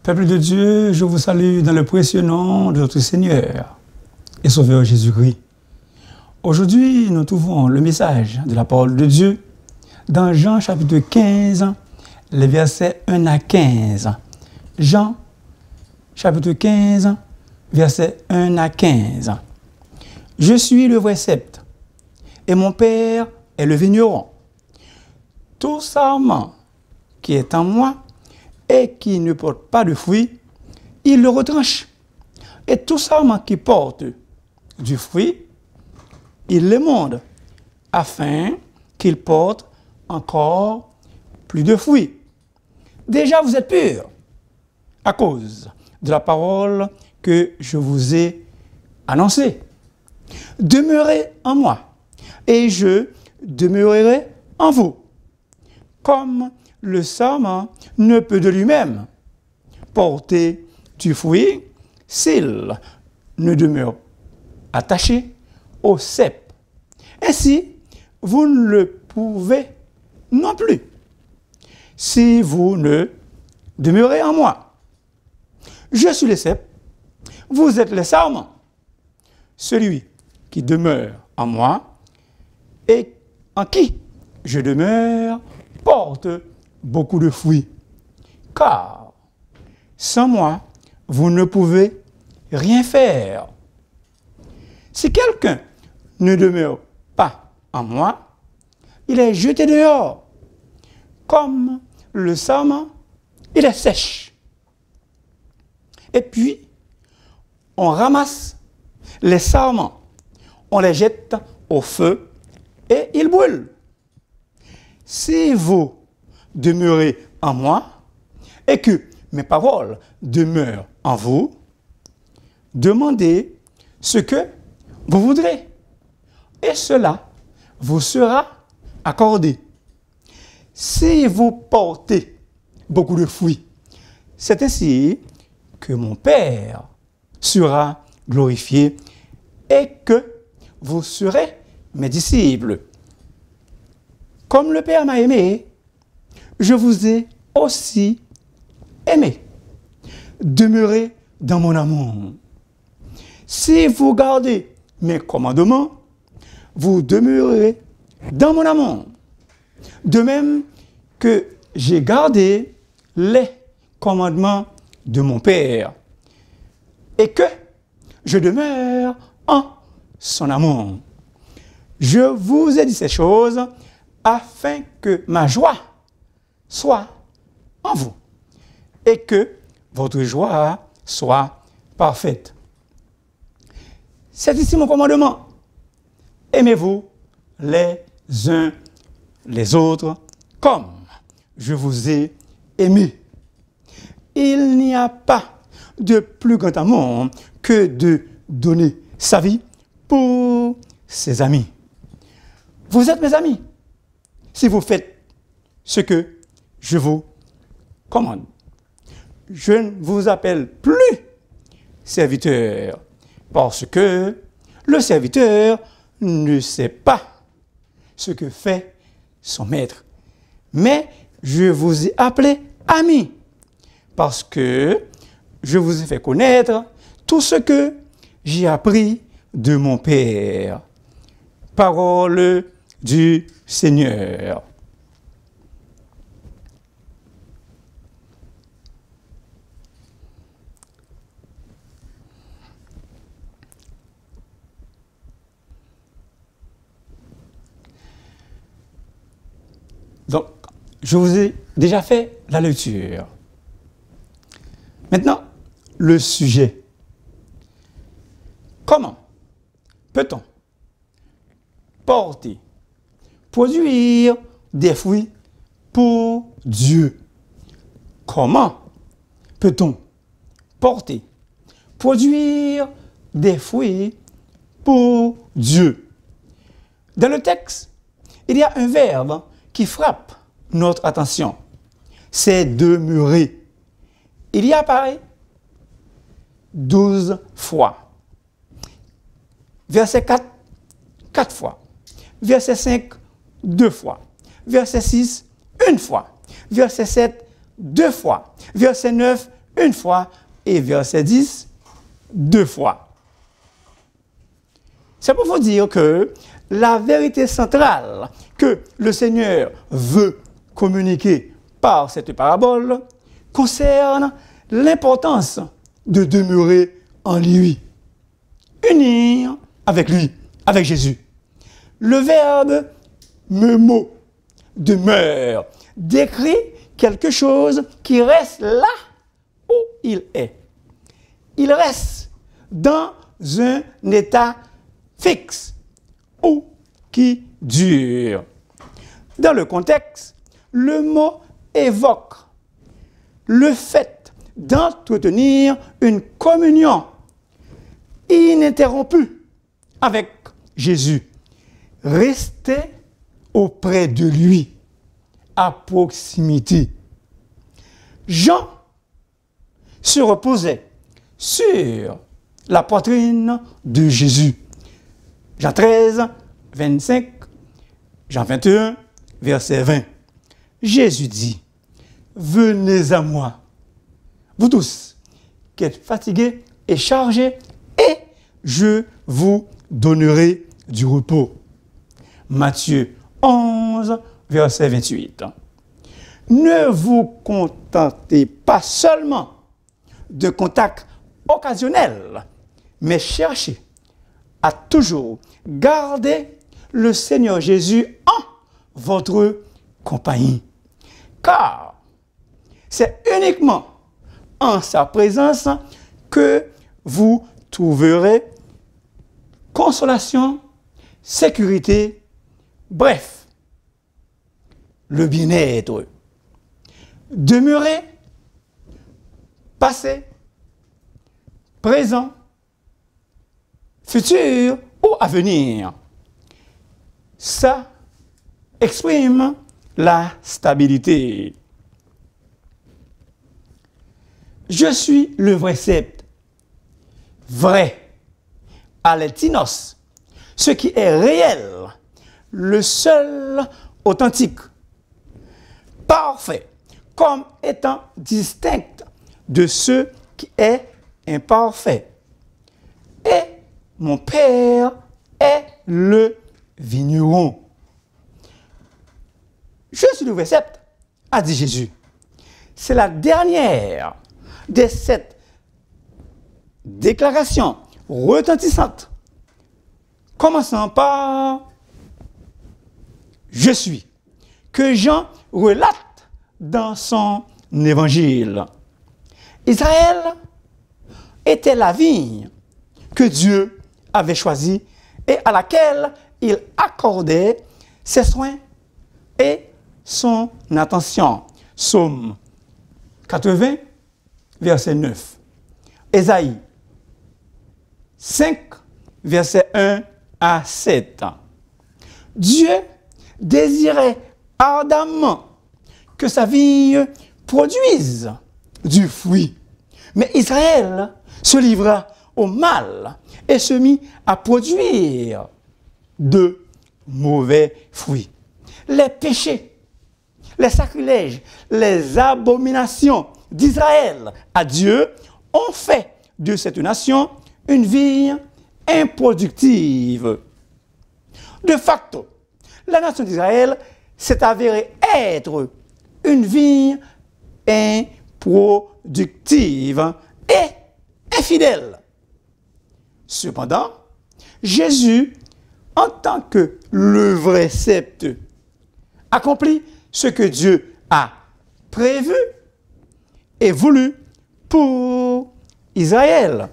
Peuple de Dieu, je vous salue dans le précieux nom de notre Seigneur et Sauveur Jésus-Christ. Aujourd'hui, nous trouvons le message de la parole de Dieu dans Jean chapitre 15, les versets 1 à 15. Jean chapitre 15, versets 1 à 15. Je suis le vrai sceptre, et mon Père est le vigneron. Tout sarment qui est en moi et qui ne porte pas de fruit, il le retranche. Et tout sarment qui porte du fruit, il l'émonde, afin qu'il porte encore plus de fruits. Déjà, vous êtes purs à cause de la parole que je vous ai annoncée. Demeurez en moi, et je demeurerai en vous. Comme le sarment ne peut de lui-même porter du fruit s'il ne demeure attaché au cep. Ainsi, vous ne le pouvez non plus si vous ne demeurez en moi. Je suis le cep, vous êtes le sarment. Celui qui demeure en moi et en qui je demeure porte beaucoup de fruits. Car sans moi, vous ne pouvez rien faire. Si quelqu'un ne demeure pas en moi, il est jeté dehors. Comme le sarment, il est sèche. Et puis, on ramasse les sarments, on les jette au feu et ils brûlent. Si vous demeurez en moi et que mes paroles demeurent en vous, demandez ce que vous voudrez et cela vous sera accordé. Si vous portez beaucoup de fruits, c'est ainsi que mon Père sera glorifié et que vous serez mes disciples. Comme le Père m'a aimé, je vous ai aussi aimé. Demeurez dans mon amour. Si vous gardez mes commandements, vous demeurerez dans mon amour. De même que j'ai gardé les commandements de mon Père et que je demeure en son amour. Je vous ai dit ces choses afin que ma joie soit en vous et que votre joie soit parfaite. C'est ici mon commandement. Aimez-vous les uns les autres comme je vous ai aimé. Il n'y a pas de plus grand amour que de donner sa vie pour ses amis. Vous êtes mes amis si vous faites ce que je vous commande. Je ne vous appelle plus serviteur parce que le serviteur ne sait pas ce que fait son maître. Mais je vous ai appelé ami parce que je vous ai fait connaître tout ce que j'ai appris de mon Père. Parole du Seigneur. Donc, je vous ai déjà fait la lecture. Maintenant, le sujet. Comment peut-on porter, produire des fruits pour Dieu? Comment peut-on porter, produire des fruits pour Dieu? Dans le texte, il y a un verbe qui frappe notre attention. C'est demeurer. Il y apparaît 12 fois. Verset 4, 4 fois. Verset 5, 2 fois. Verset 6, 1 fois. Verset 7, 2 fois. Verset 9, une fois, et verset 10, deux fois. C'est pour vous dire que la vérité centrale que le Seigneur veut communiquer par cette parabole concerne l'importance de demeurer en lui, unir avec lui, avec Jésus. Le verbe memo, demeure, décrit quelque chose qui reste là où il est. Il reste dans un état fixe ou qui dure. Dans le contexte, le mot évoque le fait d'entretenir une communion ininterrompue avec Jésus. Rester auprès de lui, à proximité. Jean se reposait sur la poitrine de Jésus. Jean 13, 25, Jean 21, verset 20. Jésus dit, « Venez à moi, vous tous qui êtes fatigués et chargés, et je vous donnerai du repos. » Matthieu 11, verset 28. Ne vous contentez pas seulement de contacts occasionnels, mais cherchez à toujours garder le Seigneur Jésus en votre compagnie. Car c'est uniquement en sa présence que vous trouverez consolation, sécurité, bref, le bien-être. Demeurer, passé, présent, futur ou à venir. Ça exprime la stabilité. Je suis le vrai sceptre, vrai, alethinos, ce qui est réel, le seul authentique, parfait, comme étant distinct de ce qui est imparfait. Et mon Père est le vigneron. Je suis le vrai sceptre, a dit Jésus. C'est la dernière des 7 déclarations retentissantes, commençant par « Je suis », que Jean relate dans son évangile. Israël était la vigne que Dieu avait choisie et à laquelle il accordait ses soins et son attention. Psaume 80, verset 9. Ésaïe 5, verset 1 à 7. Dieu désirait ardemment que sa vigne produise du fruit. Mais Israël se livra au mal et se mit à produire de mauvais fruits. Les péchés, les sacrilèges, les abominations d'Israël à Dieu ont fait de cette nation une vigne improductive. De facto, la nation d'Israël s'est avérée être une vigne improductive et infidèle. Cependant, Jésus, en tant que le vrai sceptre, accomplit ce que Dieu a prévu et voulu pour Israël.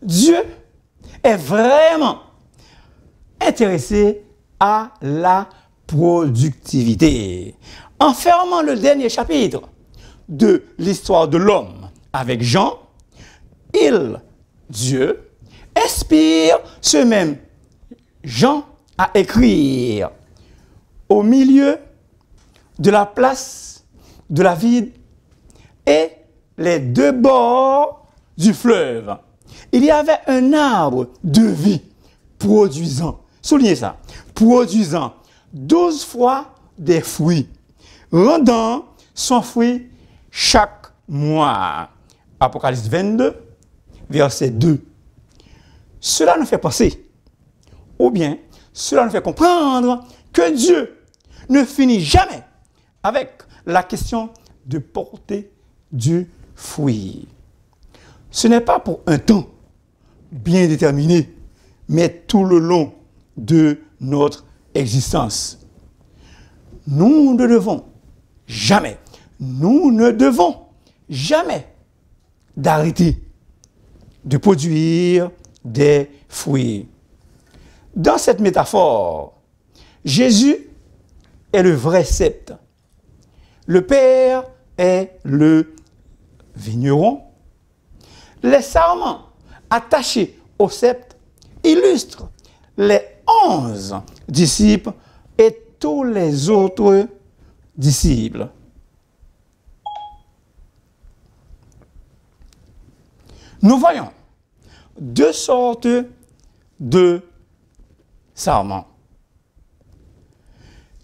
Dieu est vraiment intéressé à la productivité. En fermant le dernier chapitre de l'histoire de l'homme avec Jean, Dieu, inspire ce même Jean à écrire au milieu de la place de la ville et les 2 bords du fleuve. Il y avait un arbre de vie produisant, soulignez ça, produisant 12 fois des fruits, rendant son fruit chaque mois. Apocalypse 22, verset 2. Cela nous fait penser, ou bien cela nous fait comprendre que Dieu ne finit jamais avec la question de porter du fruit. Ce n'est pas pour un temps bien déterminé, mais tout le long de notre existence. Nous ne devons jamais d'arrêter de produire des fruits. Dans cette métaphore, Jésus est le vrai cep. Le Père est le vigneron. Les sarments attachés au sceptre illustrent les 11 disciples et tous les autres disciples. Nous voyons deux sortes de sarments.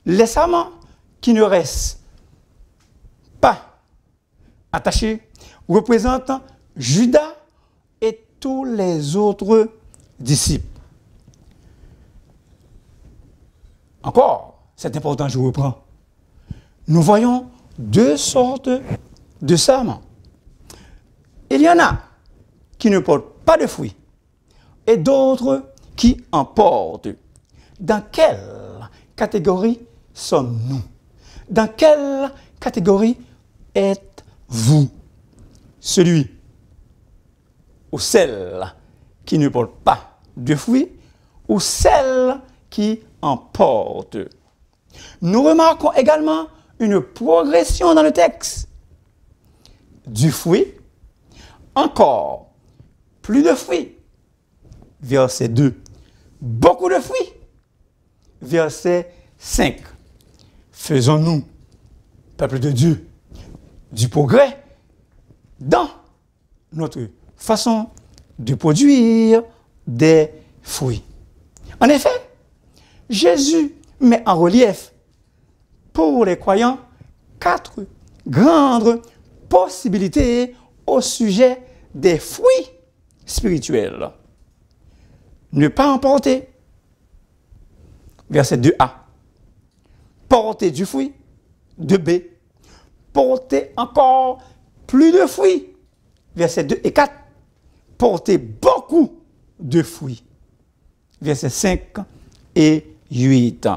Les sarments qui ne restent pas attachés représentent Judas et tous les autres disciples. Encore, c'est important, je reprends. Nous voyons deux sortes de sarments. Il y en a qui ne portent pas de fruits et d'autres qui en portent. Dans quelle catégorie sommes-nous? Dans quelle catégorie êtes-vous? Celui ou celle qui ne porte pas de fruits ou celle qui en porte. Nous remarquons également une progression dans le texte. Du fruit, encore plus de fruits. Verset 2. Beaucoup de fruits. Verset 5. Faisons-nous, peuple de Dieu, du progrès dans notre façon de produire des fruits. En effet, Jésus met en relief pour les croyants 4 grandes possibilités au sujet des fruits spirituels. Ne pas en porter. Verset 2a. Porter du fruit. 2b. Porter encore plus de fruits. Versets 2 et 4. Porter beaucoup de fruits. Versets 5 et 8.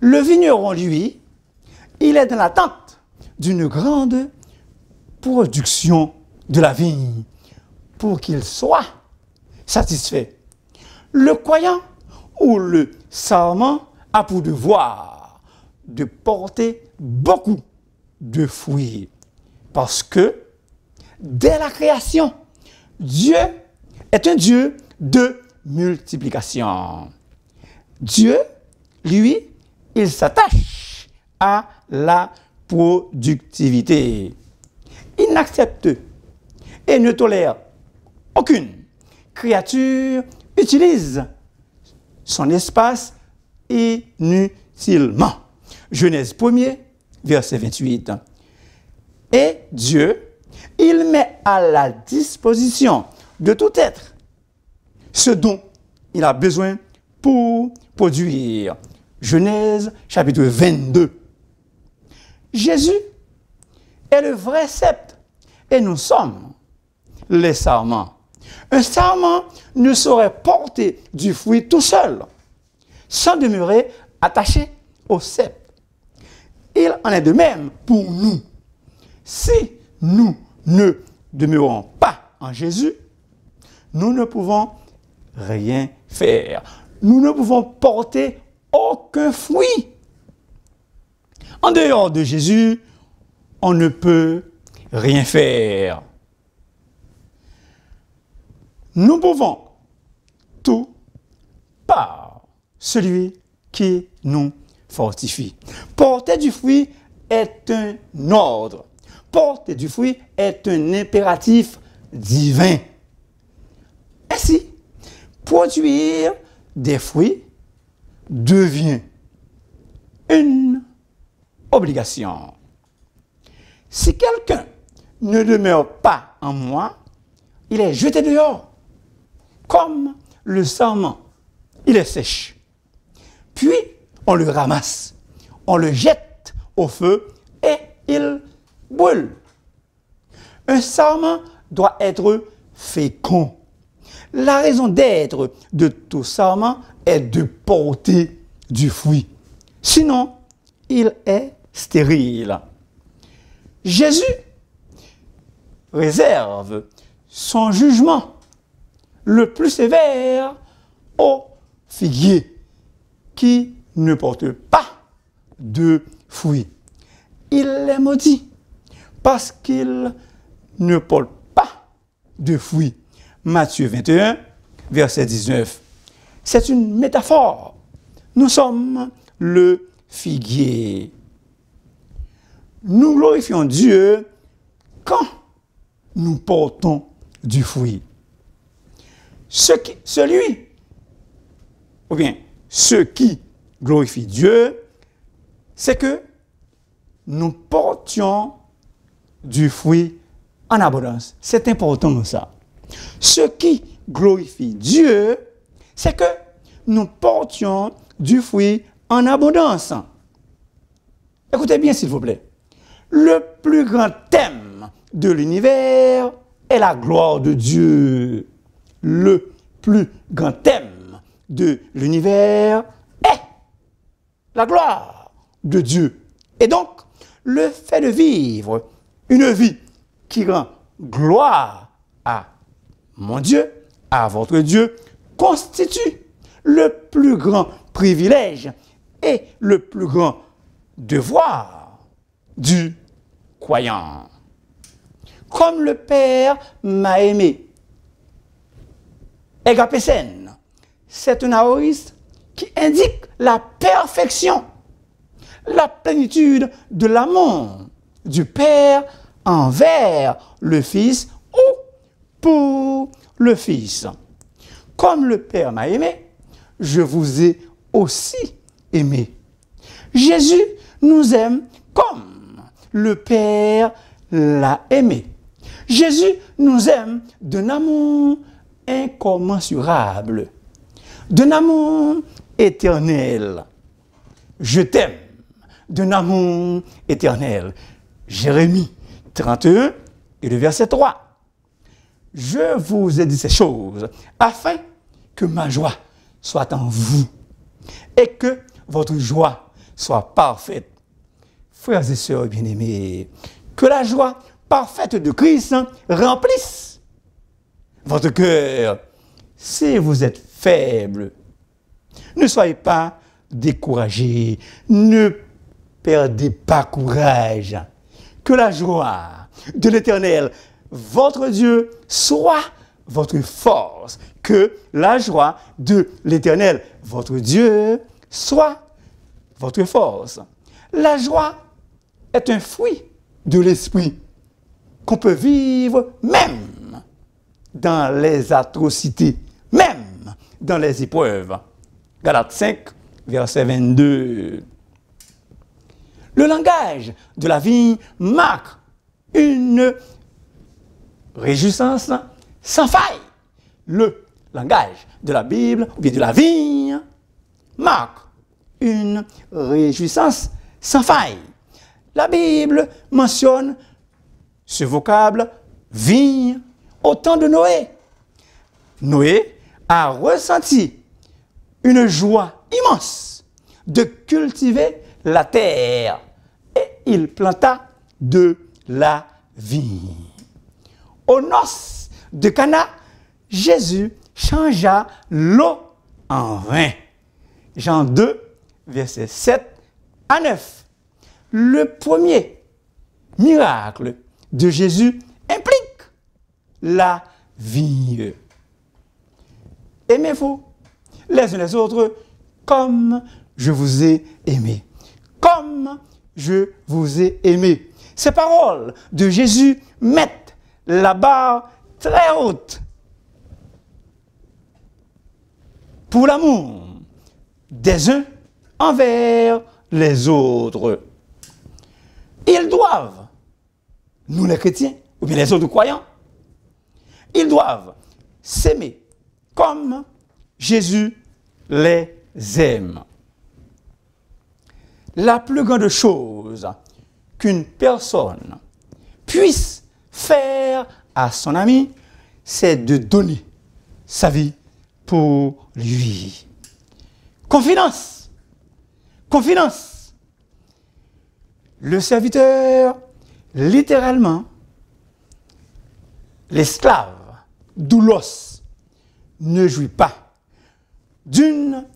Le vigneron, lui, il est dans l'attente d'une grande production de la vigne pour qu'il soit satisfait. Le croyant ou le sarment a pour devoir de porter beaucoup de fruits. Parce que dès la création, Dieu est un Dieu de multiplication. Dieu, lui, il s'attache à la productivité. Il n'accepte et ne tolère aucune créature utilise son espace inutilement. Genèse 1er, verset 28. Et Dieu, il met à la disposition de tout être ce dont il a besoin pour produire. Genèse chapitre 22. Jésus est le vrai cep et nous sommes les sarments. Un sarment ne saurait porter du fruit tout seul, sans demeurer attaché au cep. Il en est de même pour nous. Si nous ne demeurons pas en Jésus, nous ne pouvons rien faire. Nous ne pouvons porter aucun fruit. En dehors de Jésus, on ne peut rien faire. Nous pouvons tout par celui qui nous fortifie. Porter du fruit est un ordre. Porter du fruit est un impératif divin. Ainsi, produire des fruits devient une obligation. Si quelqu'un ne demeure pas en moi, il est jeté dehors, comme le sarment, il est sèche. Puis, on le ramasse, on le jette au feu et il brûle. Un sarment doit être fécond. La raison d'être de tout sarment est de porter du fruit. Sinon, il est stérile. Jésus réserve son jugement le plus sévère aux figuiers qui ne portent pas de fruits. Il les maudit parce qu'ils ne portent pas de fruits. Matthieu 21, verset 19. C'est une métaphore. Nous sommes le figuier. Nous glorifions Dieu quand nous portons du fruit. Ceux qui glorifient Dieu, c'est que nous portions du fruit en abondance. C'est important ça. Ceux qui glorifient Dieu, c'est que nous portions du fruit en abondance. Écoutez bien s'il vous plaît. Le plus grand thème de l'univers est la gloire de Dieu. Le plus grand thème de l'univers est la gloire de Dieu. Et donc, le fait de vivre une vie qui rend gloire à mon Dieu, à votre Dieu, constitue le plus grand privilège et le plus grand devoir du croyant. Comme le Père m'a aimé. Agapesen, c'est un aoriste qui indique la perfection, la plénitude de l'amour du Père envers le Fils ou pour le Fils. Comme le Père m'a aimé, je vous ai aussi aimé. Jésus nous aime comme le Père l'a aimé. Jésus nous aime d'un amour incommensurable, d'un amour éternel. Je t'aime d'un amour éternel. Jérémie 31 et le verset 3. Je vous ai dit ces choses afin que ma joie soit en vous et que votre joie soit parfaite. Frères et sœurs bien-aimés, que la joie parfaite de Christ remplisse votre cœur. Si vous êtes faible, ne soyez pas découragés, ne perdez pas courage. Que la joie de l'Éternel, votre Dieu, soit votre force. Que la joie de l'Éternel, votre Dieu, soit votre force. La joie est un fruit de l'esprit qu'on peut vivre même dans les atrocités, même dans les épreuves. Galates 5, verset 22. Le langage de la vie marque une réjouissance sans faille. Le langage de la Bible, ou bien de la vie, marque une réjouissance sans faille. La Bible mentionne ce vocable vigne au temps de Noé. Noé a ressenti une joie immense de cultiver la terre et il planta de la vigne. Aux noces de Cana, Jésus changea l'eau en vin. Jean 2, versets 7 à 9. Le premier miracle de Jésus implique la vigne. Aimez-vous les uns les autres comme je vous ai aimé. Comme je vous ai aimé. Ces paroles de Jésus mettent la barre très haute pour l'amour des uns envers les autres. Ils doivent nous les chrétiens, ou bien les autres croyants, ils doivent s'aimer comme Jésus les aime. La plus grande chose qu'une personne puisse faire à son ami, c'est de donner sa vie pour lui. Confidence. Confidence. Le serviteur, littéralement, l'esclave, doulos, ne jouit pas d'une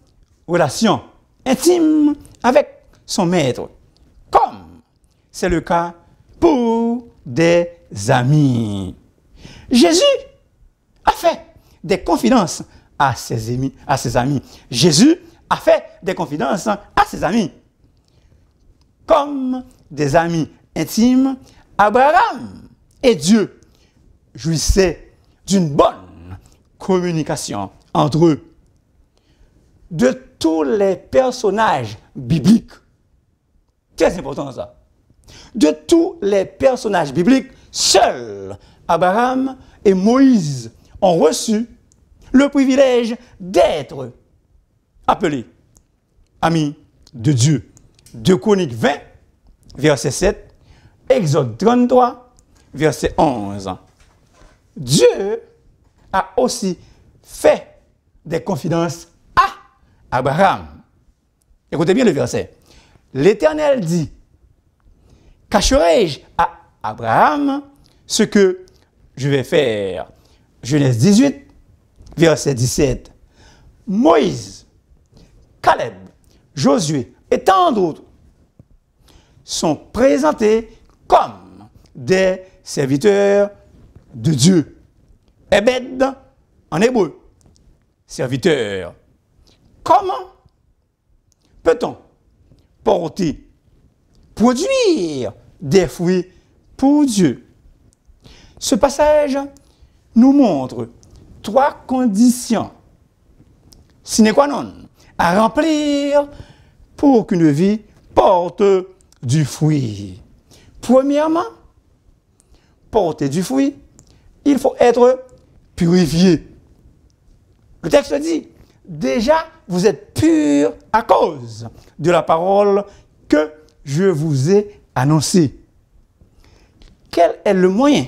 relation intime avec son maître, comme c'est le cas pour des amis. Jésus a fait des confidences à ses amis. Jésus a fait des confidences à ses amis. Comme des amis intimes, Abraham et Dieu jouissaient d'une bonne communication entre eux. De tous les personnages bibliques, très important ça, de tous les personnages bibliques, seuls Abraham et Moïse ont reçu le privilège d'être appelés amis de Dieu. 2 Chroniques 20, verset 7, Exode 33, verset 11. Dieu a aussi fait des confidences à Abraham. Écoutez bien le verset. L'Éternel dit, cacherai-je à Abraham ce que je vais faire? Genèse 18, verset 17. Moïse, Caleb, Josué et tant d'autres sont présentés comme des serviteurs de Dieu. Ebed, en hébreu, serviteur. Comment peut-on produire des fruits pour Dieu? Ce passage nous montre 3 conditions sine qua non à remplir pour qu'une vie porte du fruit. Premièrement, porter du fruit, il faut être purifié. Le texte dit, déjà vous êtes purs à cause de la parole que je vous ai annoncée. Quel est le moyen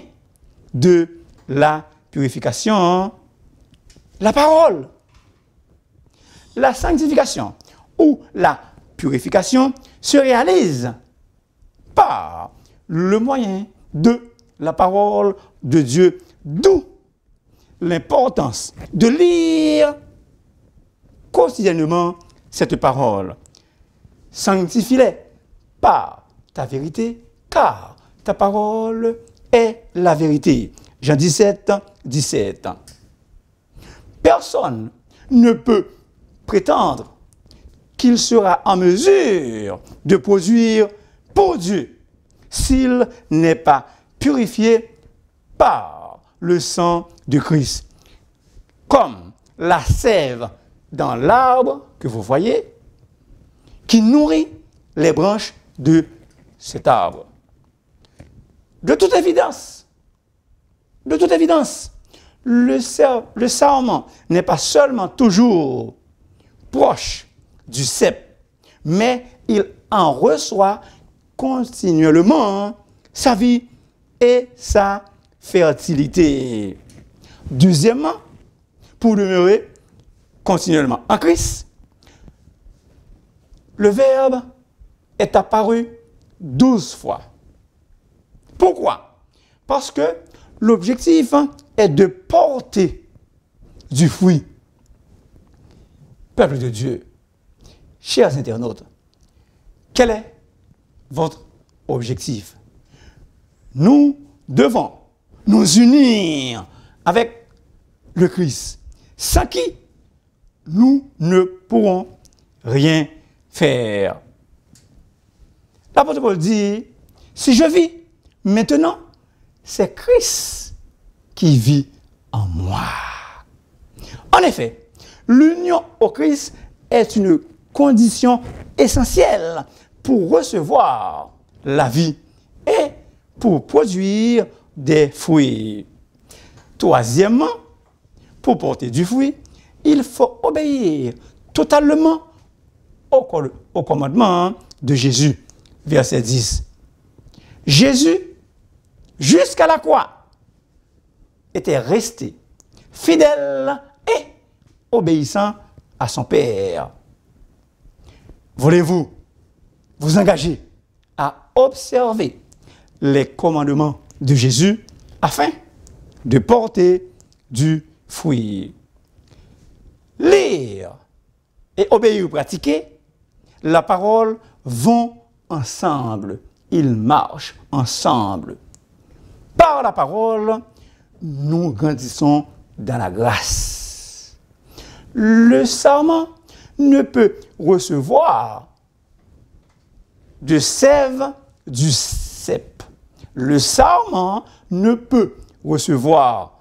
de la purification? La parole. La sanctification ou la purification se réalise par le moyen de la parole de Dieu, d'où l'importance de lire quotidiennement cette parole. Sanctifie-les par ta vérité, car ta parole est la vérité. Jean 17, 17. Personne ne peut prétendre qu'il sera en mesure de produire pour Dieu s'il n'est pas purifié par le sang de Christ. Comme la sève dans l'arbre que vous voyez, qui nourrit les branches de cet arbre. De toute évidence, le sarment n'est pas seulement toujours proche du cep, mais il en reçoit continuellement sa vie et sa fertilité. Deuxièmement, pour demeurer continuellement en Christ, le Verbe est apparu 12 fois. Pourquoi? Parce que l'objectif est de porter du fruit. Peuple de Dieu, chers internautes, quel est votre objectif? Nous devons nous unir avec le Christ, sans qui nous ne pourrons rien faire. L'apôtre Paul dit, si je vis maintenant, c'est Christ qui vit en moi. En effet, l'union au Christ est une condition essentielle pour recevoir la vie et pour produire des fruits. Troisièmement, pour porter du fruit, il faut obéir totalement au commandement de Jésus. Verset 10. Jésus, jusqu'à la croix, était resté fidèle et obéissant à son Père. Voulez-vous vous engager à observer les commandements de Jésus afin de porter du fruit? Lire et obéir ou pratiquer la parole vont ensemble. Ils marchent ensemble. Par la parole, nous grandissons dans la grâce. Le sarment ne peut recevoir de sève du cep. Le sarment ne peut recevoir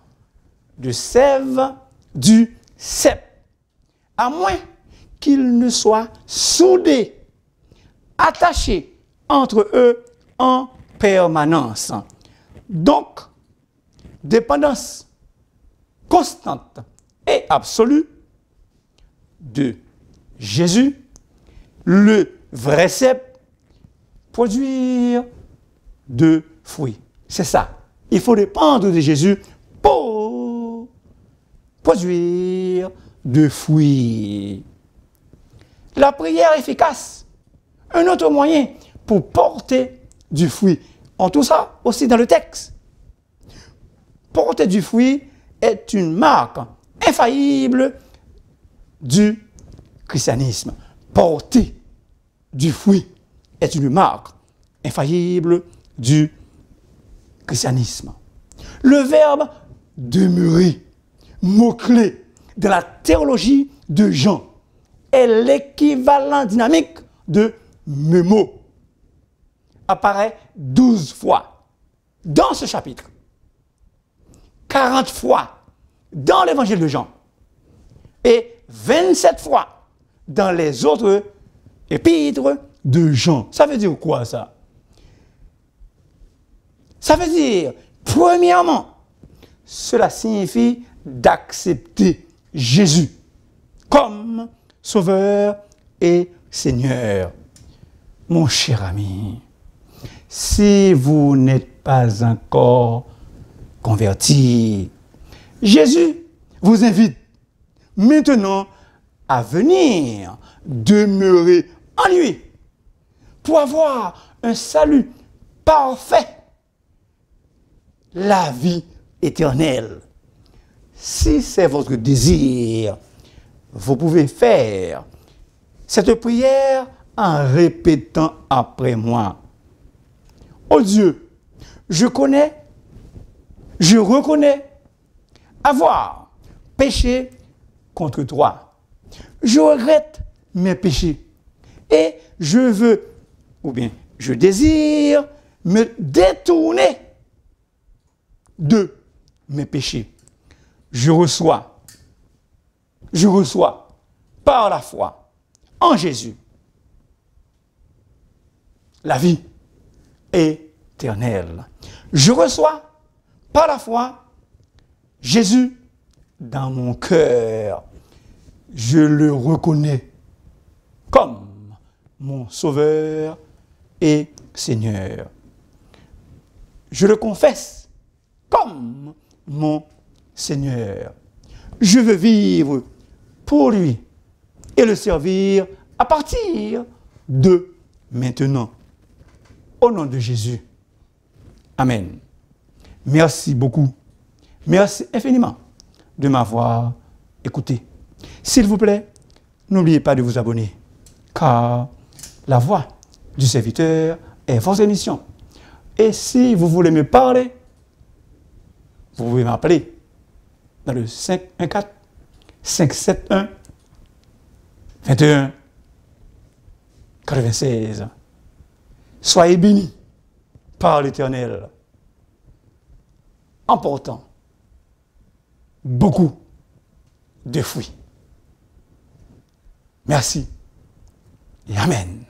de sève du cep, à moins qu'ils ne soient soudés, attachés entre eux en permanence. Donc, dépendance constante et absolue de Jésus, le vrai cep, produire de fruits. C'est ça. Il faut dépendre de Jésus pour produire de fruits. La prière efficace, un autre moyen pour porter du fruit. On trouve ça aussi dans le texte. Porter du fruit est une marque infaillible du christianisme. Porter du fruit est une marque infaillible du christianisme. Le verbe demeurer, mot-clé de la théologie de Jean, est l'équivalent dynamique de memo. Apparaît 12 fois dans ce chapitre, 40 fois dans l'évangile de Jean et 27 fois dans les autres épîtres de Jean. Ça veut dire quoi ça? Ça veut dire, premièrement, cela signifie d'accepter Jésus comme Sauveur et Seigneur. Mon cher ami, si vous n'êtes pas encore converti, Jésus vous invite maintenant à venir demeurer en lui pour avoir un salut parfait, la vie éternelle. Si c'est votre désir, vous pouvez faire cette prière en répétant après moi. Oh Dieu, je reconnais avoir péché contre toi. Je regrette mes péchés et je veux, ou bien je désire me détourner de mes péchés. Je reçois par la foi en Jésus la vie éternelle. Je reçois par la foi Jésus dans mon cœur. Je le reconnais comme mon Sauveur et Seigneur. Je le confesse comme mon Seigneur. Je veux vivre pour lui et le servir à partir de maintenant. Au nom de Jésus. Amen. Merci beaucoup. Merci infiniment de m'avoir écouté. S'il vous plaît, n'oubliez pas de vous abonner, car la voix du serviteur est votre émission. Et si vous voulez me parler, vous pouvez m'appeler dans le 514-571-21-96. Soyez bénis par l'Éternel en portant beaucoup de fruits. Merci et Amen.